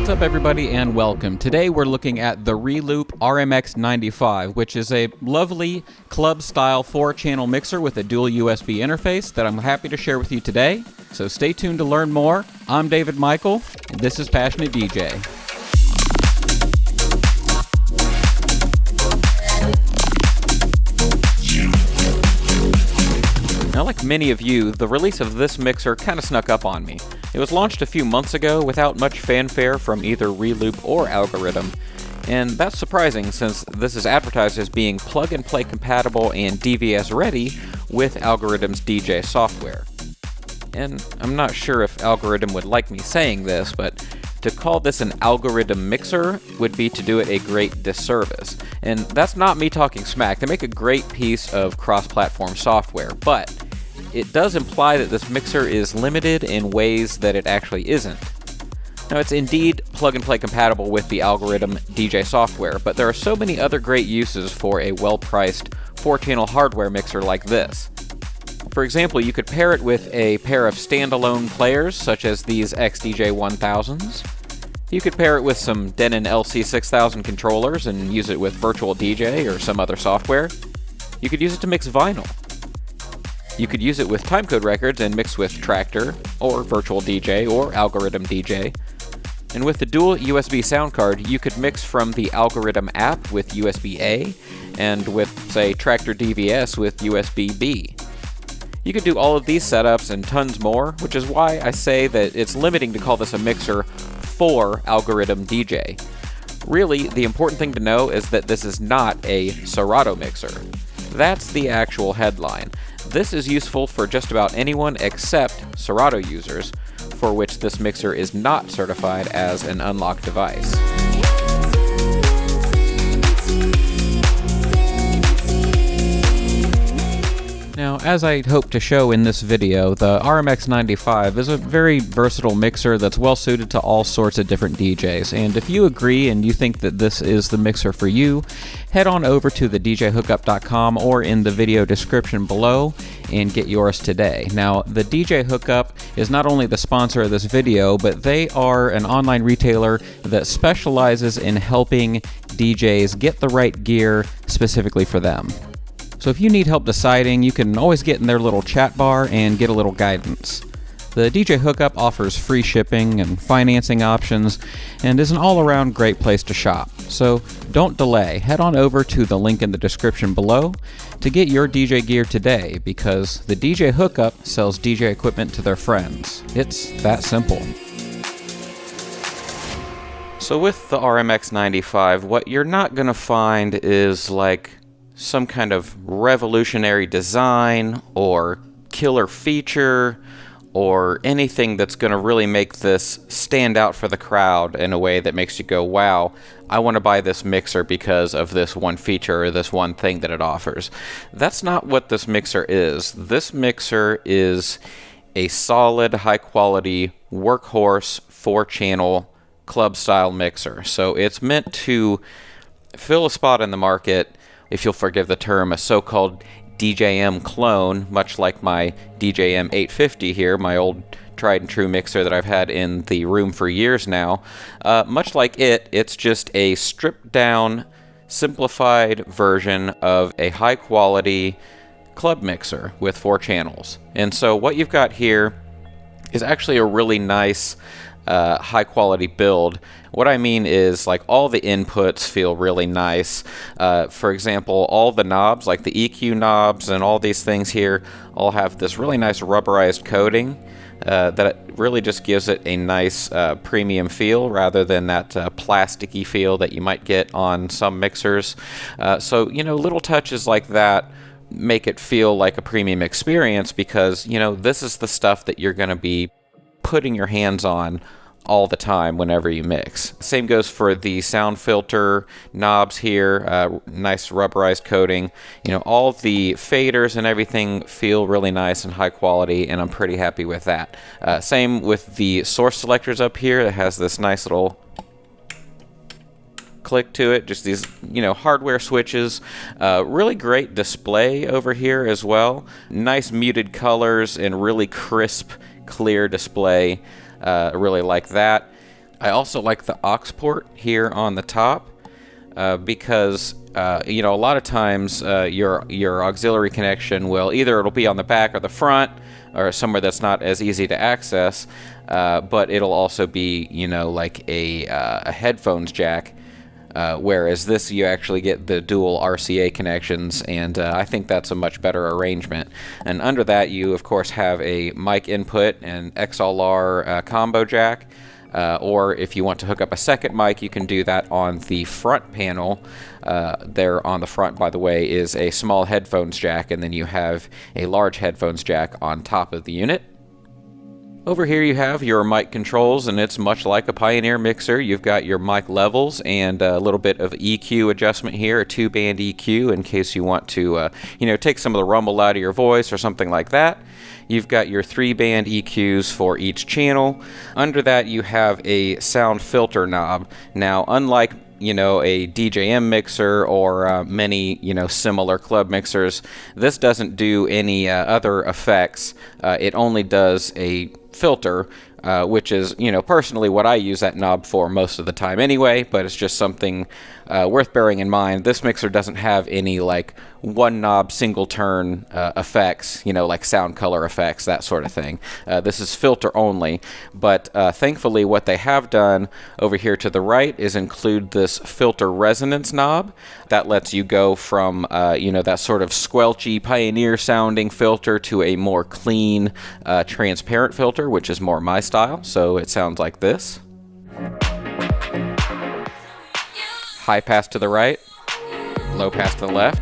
What's up, everybody, and welcome. Today we're looking at the Reloop RMX95, which is a lovely club-style 4-channel mixer with a dual USB interface that I'm happy to share with you today. So stay tuned to learn more. I'm David Michael, and this is Passionate DJ. Now, like many of you, the release of this mixer kind of snuck up on me. It was launched a few months ago without much fanfare from either Reloop or Algorithm, and that's surprising since this is advertised as being plug-and-play compatible and DVS ready with Algorithm's DJ software. And I'm not sure if Algorithm would like me saying this, but to call this an Algorithm mixer would be to do it a great disservice. And that's not me talking smack. They make a great piece of cross-platform software, but it does imply that this mixer is limited in ways that it actually isn't. Now, it's indeed plug-and-play compatible with the Algorithm DJ software, but there are so many other great uses for a well-priced 4-channel hardware mixer like this. For example, you could pair it with a pair of standalone players, such as these XDJ1000s. You could pair it with some Denon LC6000 controllers and use it with Virtual DJ or some other software. You could use it to mix vinyl. You could use it with timecode records and mix with Tractor, or Virtual DJ, or Algorithm DJ. And with the dual USB sound card, you could mix from the Algorithm app with USB-A, and with, say, Tractor DVS with USB-B. You could do all of these setups and tons more, which is why I say that it's limiting to call this a mixer for Algorithm DJ. Really, the important thing to know is that this is not a Serato mixer. That's the actual headline. This is useful for just about anyone except Serato users, for which this mixer is not certified as an unlocked device. Now, as I hope to show in this video, the RMX95 is a very versatile mixer that's well suited to all sorts of different DJs, and if you agree and you think that this is the mixer for you, head on over to the djhookup.com or in the video description below and get yours today. Now, the DJ Hookup is not only the sponsor of this video, but they are an online retailer that specializes in helping DJs get the right gear specifically for them. So if you need help deciding, you can always get in their little chat bar and get a little guidance. The DJ Hookup offers free shipping and financing options and is an all-around great place to shop. So don't delay, head on over to the link in the description below to get your DJ gear today, because the DJ Hookup sells DJ equipment to their friends. It's that simple. So with the RMX95, what you're not going to find is like some kind of revolutionary design or killer feature or anything that's going to really make this stand out for the crowd in a way that makes you go, wow, I want to buy this mixer because of this one feature or this one thing that it offers. That's not what this mixer is. This mixer is a solid, high-quality, workhorse, 4-channel, club-style mixer. So it's meant to fill a spot in the market, if you'll forgive the term, a so-called DJM clone, much like my DJM 850 here, my old tried and true mixer that I've had in the room for years now. Much like it's just a stripped down, simplified version of a high quality club mixer with 4 channels. And so what you've got here is actually a really nice high quality build. What I mean is, like, all the inputs feel really nice. For example, all the knobs, like the EQ knobs and all these things here, all have this really nice rubberized coating that really just gives it a nice premium feel rather than that plasticky feel that you might get on some mixers. So, little touches like that make it feel like a premium experience because, this is the stuff that you're going to be putting your hands on all the time whenever you mix. Same goes for the sound filter knobs here, nice rubberized coating. All the faders and everything feel really nice and high quality, and I'm pretty happy with that. Same with the source selectors up here. It has this nice little click to it, just these hardware switches. Really great display over here as well. Nice muted colors and really crisp, clear display. I really like that. I also like the aux port here on the top because you know, a lot of times your auxiliary connection will it'll be on the back or the front or somewhere that's not as easy to access, but it'll also be, you know, like a headphones jack. Whereas this, you actually get the dual RCA connections, and I think that's a much better arrangement. And under that, you, of course, have a mic input and XLR combo jack. Or if you want to hook up a second mic, you can do that on the front panel. There on the front, by the way, is a small headphones jack, and then you have a large headphones jack on top of the unit. Over here you have your mic controls, and it's much like a Pioneer mixer. You've got your mic levels and a little bit of EQ adjustment here, a 2-band EQ in case you want to you know, take some of the rumble out of your voice or something like that. You've got your 3-band EQs for each channel. Under that you have a sound filter knob. Now, unlike, you know, a DJM mixer or many, you know, similar club mixers, this doesn't do any other effects. It only does a filter, which is, you know, personally what I use that knob for most of the time anyway, but it's just something worth bearing in mind. This mixer doesn't have any like one knob single turn effects, you know, like sound color effects, that sort of thing. This is filter only, but thankfully what they have done over here to the right is include this filter resonance knob that lets you go from you know, that sort of squelchy Pioneer sounding filter to a more clean transparent filter, which is more my style. So it sounds like this. High pass to the right, low pass to the left.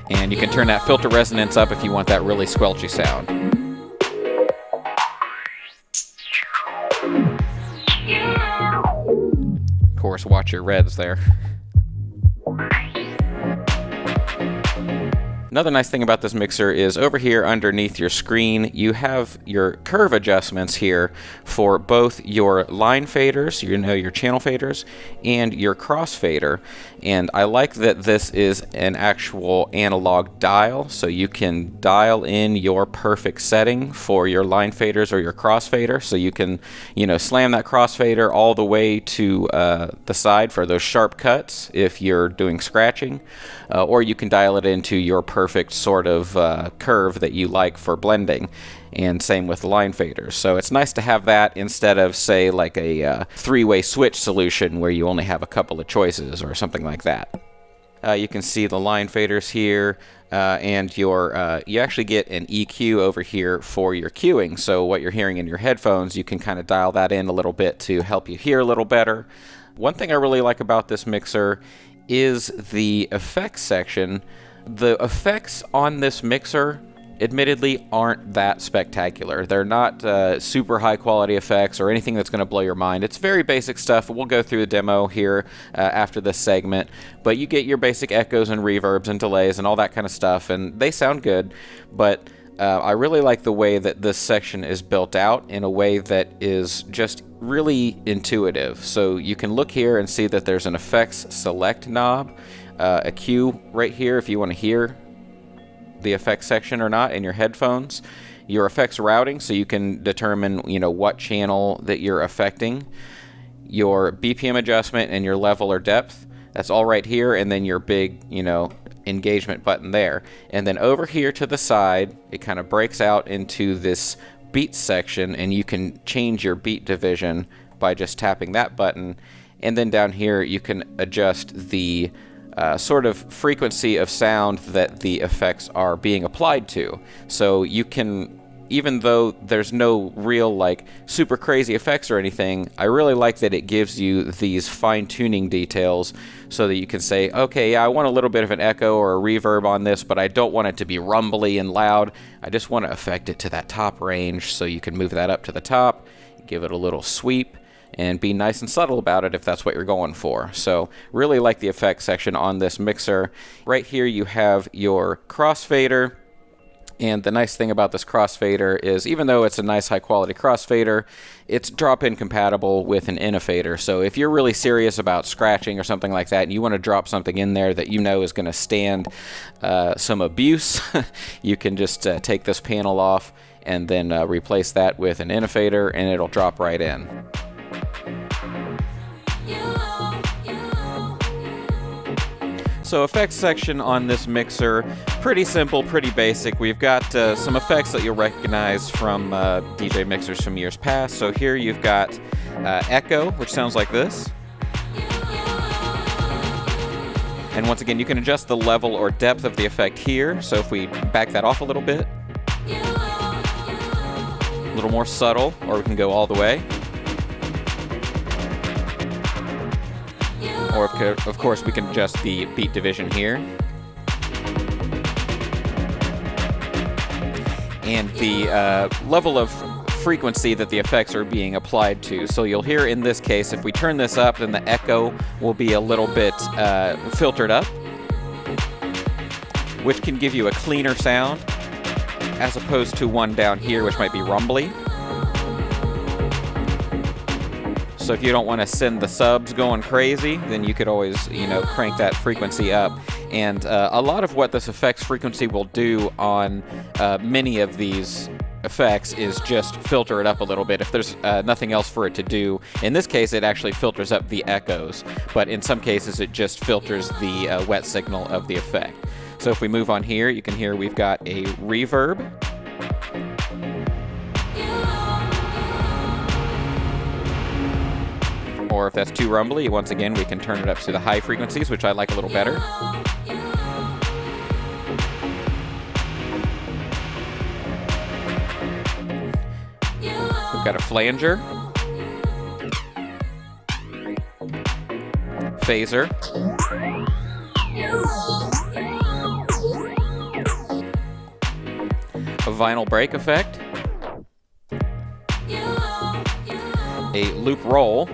And you can turn that filter resonance up if you want that really squelchy sound. Of course, watch your reds there. Another nice thing about this mixer is over here underneath your screen, you have your curve adjustments here for both your line faders, you know, your channel faders, and your crossfader. And I like that this is an actual analog dial, so you can dial in your perfect setting for your line faders or your crossfader. So you can, you know, slam that crossfader all the way to the side for those sharp cuts if you're doing scratching, or you can dial it into your perfect sort of curve that you like for blending, and same with line faders. So it's nice to have that instead of, say, like a three-way switch solution where you only have a couple of choices or something like that. You can see the line faders here, and your you actually get an EQ over here for your cueing. So what you're hearing in your headphones, you can kind of dial that in a little bit to help you hear a little better. One thing I really like about this mixer is the effects section. The effects on this mixer admittedly aren't that spectacular. They're not super high quality effects or anything that's going to blow your mind. It's very basic stuff. We'll go through the demo here after this segment, but you get your basic echoes and reverbs and delays and all that kind of stuff, and they sound good. But I really like the way that this section is built out in a way that is just really intuitive. So you can look here and see that there's an effects select knob, a cue right here if you want to hear the effects section or not in your headphones, your effects routing, so you can determine, you know, what channel that you're affecting, your BPM adjustment and your level or depth, that's all right here, and then your big, you know, engagement button there. And then over here to the side, it kind of breaks out into this beat section, and you can change your beat division by just tapping that button. And then down here you can adjust the sort of frequency of sound that the effects are being applied to. So you can, even though there's no real like super crazy effects or anything, I really like that it gives you these fine-tuning details so that you can say, okay, yeah, I want a little bit of an echo or a reverb on this, but I don't want it to be rumbly and loud. I just want to affect it to that top range, so you can move that up to the top, give it a little sweep, and be nice and subtle about it if that's what you're going for. So really like the effects section on this mixer. Right here you have your crossfader, and the nice thing about this crossfader is even though it's a nice high quality crossfader, it's drop-in compatible with an fader. So if you're really serious about scratching or something like that and you want to drop something in there that you know is going to stand some abuse, you can just take this panel off and then replace that with an innovator, and it'll drop right in. So effects section on this mixer, pretty simple, pretty basic. We've got some effects that you'll recognize from DJ mixers from years past. So here you've got echo, which sounds like this. And once again, you can adjust the level or depth of the effect here. So if we back that off a little bit, a little more subtle, or we can go all the way. Or of course we can adjust the beat division here. And the level of frequency that the effects are being applied to. So you'll hear in this case, if we turn this up, then the echo will be a little bit filtered up, which can give you a cleaner sound, as opposed to one down here, which might be rumbly. So if you don't want to send the subs going crazy, then you could always, crank that frequency up. And a lot of what this effects frequency will do on many of these effects is just filter it up a little bit if there's nothing else for it to do. In this case, it actually filters up the echoes, but in some cases it just filters the wet signal of the effect. So if we move on here, you can hear we've got a reverb. Or if that's too rumbly, once again, we can turn it up to the high frequencies, which I like a little better. We've got a flanger, phaser, a vinyl break effect, a loop roll,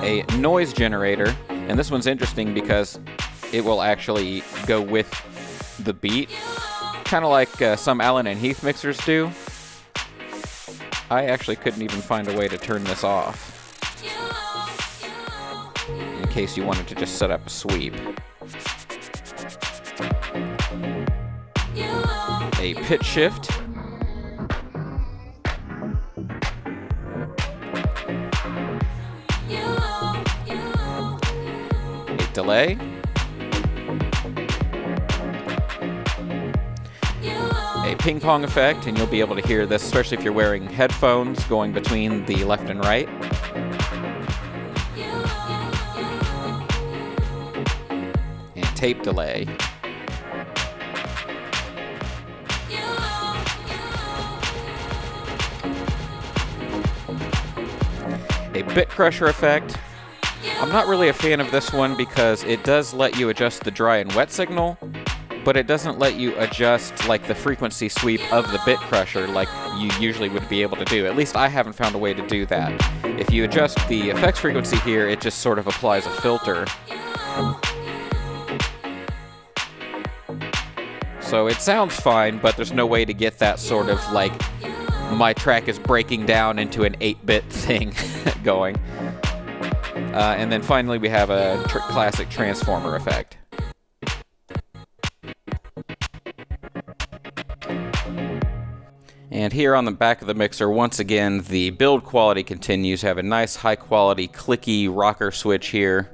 a noise generator, and this one's interesting because it will actually go with the beat, kind of like some Allen and Heath mixers do. I actually couldn't even find a way to turn this off, in case you wanted to just set up a sweep. A pitch shift, a delay, a ping pong effect, and you'll be able to hear this, especially if you're wearing headphones going between the left and right. And tape delay. A bit crusher effect. I'm not really a fan of this one because it does let you adjust the dry and wet signal, but it doesn't let you adjust like the frequency sweep of the bit crusher like you usually would be able to do. At least I haven't found a way to do that. If you adjust the effects frequency here, it just sort of applies a filter. So it sounds fine, but there's no way to get that sort of like my track is breaking down into an 8-bit thing going. And then finally we have a classic transformer effect. And here on the back of the mixer, once again, the build quality continues. Have a nice high quality clicky rocker switch here.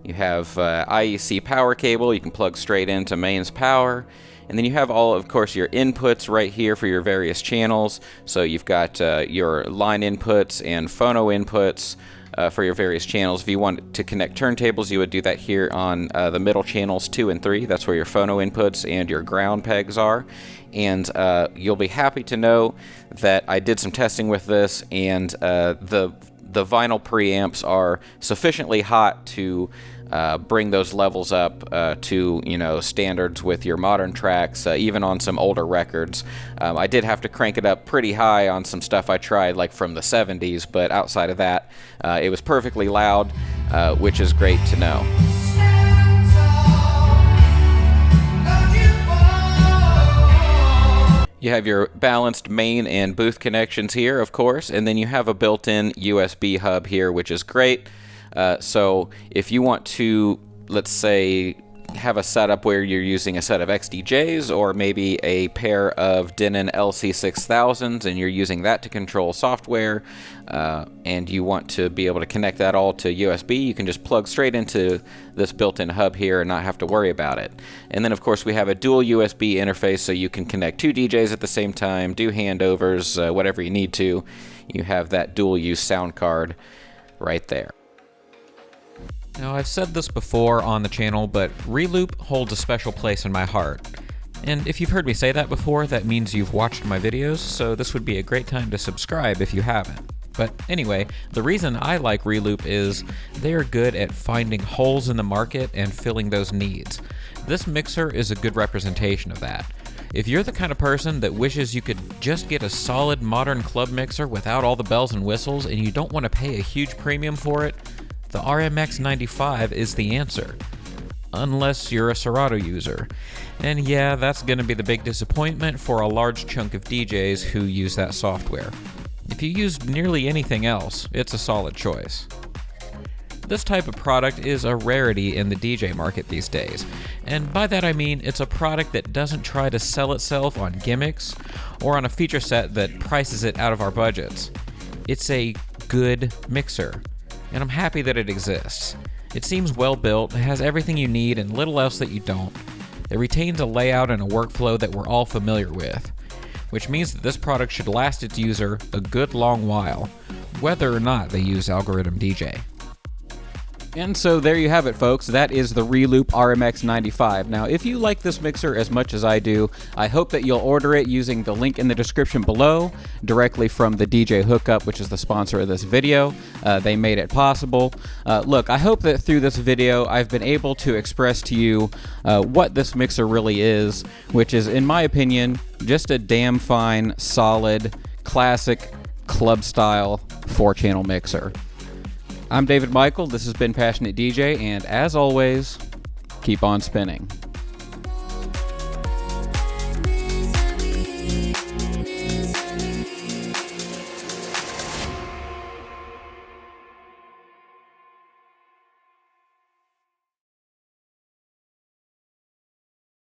You have IEC power cable you can plug straight into mains power. And then you have all, of course, your inputs right here for your various channels. So you've got your line inputs and phono inputs for your various channels. If you want to connect turntables, you would do that here on the middle channels 2 and 3. That's where your phono inputs and your ground pegs are. And you'll be happy to know that I did some testing with this, and the vinyl preamps are sufficiently hot to bring those levels up to standards with your modern tracks, even on some older records. I did have to crank it up pretty high on some stuff I tried, like from the 70s, but outside of that, it was perfectly loud, which is great to know. You have your balanced main and booth connections here, of course, and then you have a built-in USB hub here, which is great. So if you want to, let's say, have a setup where you're using a set of XDJs or maybe a pair of Denon LC6000s and you're using that to control software, and you want to be able to connect that all to USB, you can just plug straight into this built-in hub here and not have to worry about it. And then of course we have a dual USB interface, so you can connect 2 DJs at the same time, do handovers, whatever you need to. You have that dual use sound card right there. Now, I've said this before on the channel, but Reloop holds a special place in my heart. And if you've heard me say that before, that means you've watched my videos, so this would be a great time to subscribe if you haven't. But anyway, the reason I like Reloop is they're good at finding holes in the market and filling those needs. This mixer is a good representation of that. If you're the kind of person that wishes you could just get a solid modern club mixer without all the bells and whistles and you don't want to pay a huge premium for it, the RMX95 is the answer. Unless you're a Serato user. And yeah, that's going to be the big disappointment for a large chunk of DJs who use that software. If you use nearly anything else, it's a solid choice. This type of product is a rarity in the DJ market these days, and by that I mean it's a product that doesn't try to sell itself on gimmicks or on a feature set that prices it out of our budgets. It's a good mixer, and I'm happy that it exists. It seems well built, it has everything you need and little else that you don't. It retains a layout and a workflow that we're all familiar with, which means that this product should last its user a good long while, whether or not they use Algorithm DJ. And so there you have it, folks. That is the Reloop RMX95. Now, if you like this mixer as much as I do, I hope that you'll order it using the link in the description below, directly from the DJ Hookup, which is the sponsor of this video. They made it possible. Look, I hope that through this video, I've been able to express to you what this mixer really is, which is, in my opinion, just a damn fine, solid, classic, club-style 4-channel mixer. I'm David Michael, this has been Passionate DJ, and as always, keep on spinning.